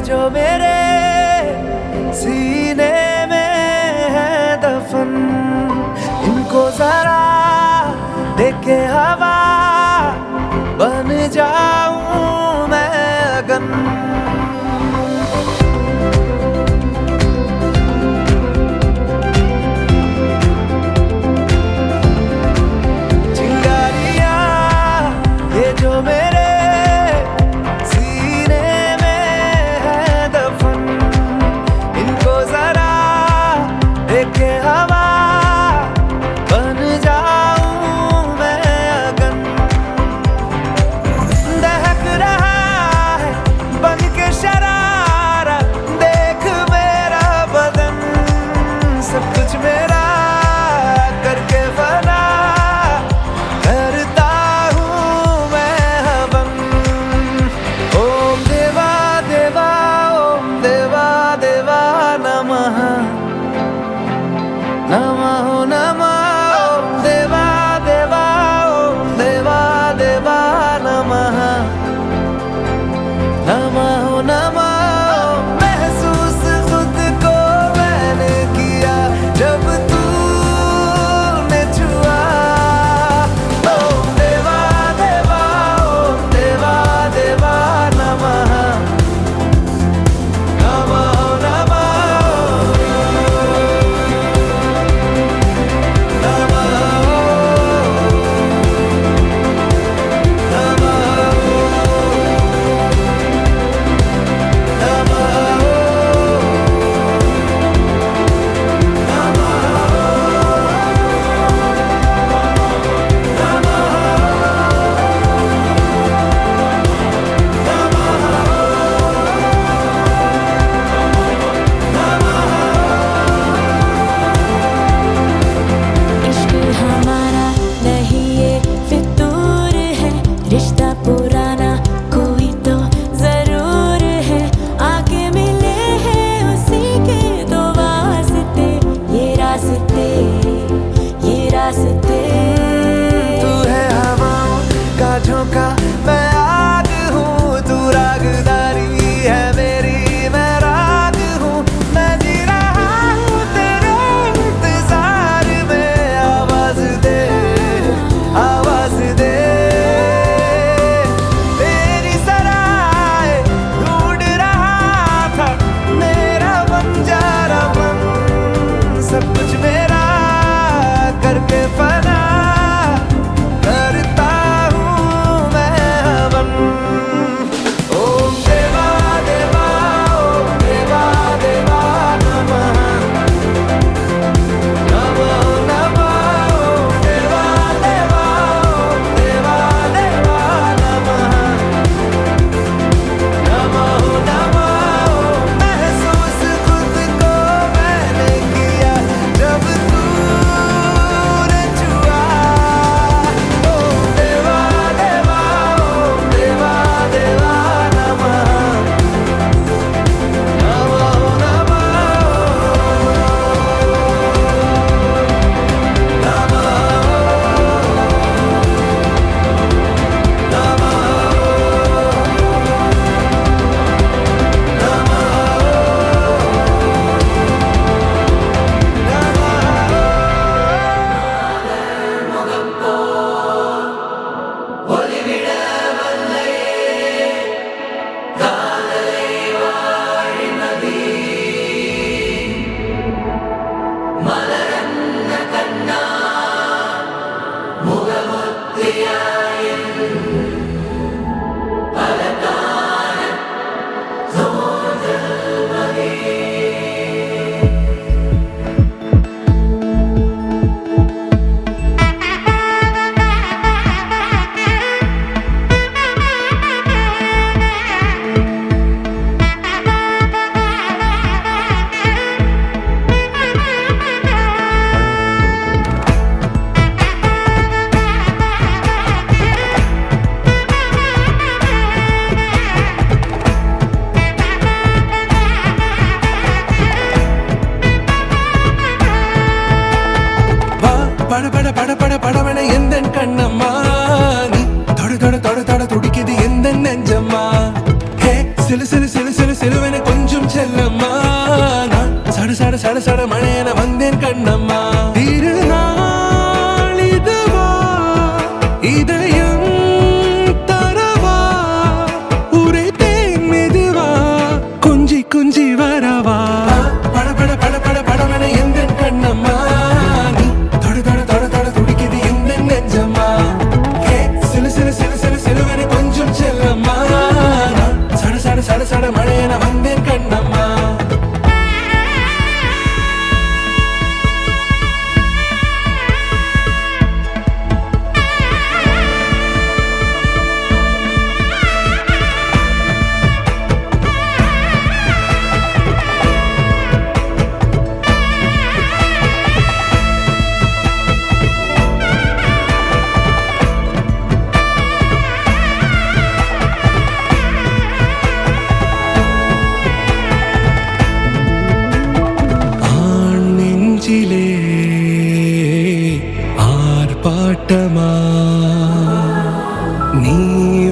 जो मेरे सीने में है दफन, इनको जरा देखे हवा बन जाऊं मैं अगन। जो मेरे सीने में है दफन, इनको जरा देखे हवा बन जाऊं मैं अगन। दहक रहा है बन के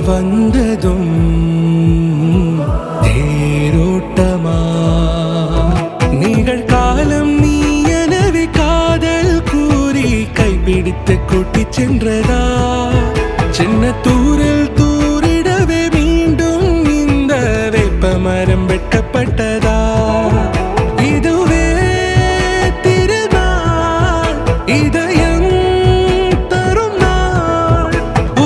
வந்ததும் தேரோட்டமா நிகழ்காலம் நீ எனவே காதல் கூறி கைப்பிடித்து கூட்டிச் சென்றதா சின்ன தூரில் தூரிடவே மீண்டும் இந்த வேப்ப மரம் வெட்டப்பட்டதா இதுவே திருநாள் இதயம் தரும் நாள்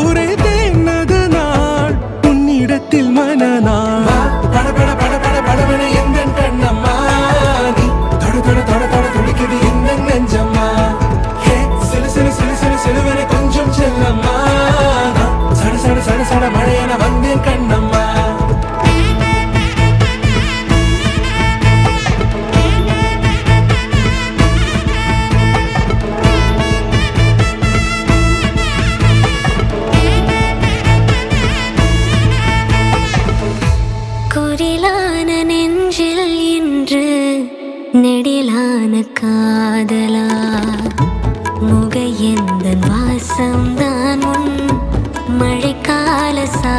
ஒரே தேனது நாள் உன்னிடத்தில் மனநாள் படபட படபட படபட எந்த கண்ணம்மா நீ தொட தொட தொட தொட துடிக்குது இந்த நெஞ்சம்மா சிலு சிலு சிலு சிலு சிலுவனை கொஞ்சம் செல்லம்மா சட சட சட சட மழையென வந்தேன் கண்ணம்மா குரிலான நெஞ்சில் இன்று நெடிலான காதலா முக எந்த வாசம்தான் உன் மழைக்கால சா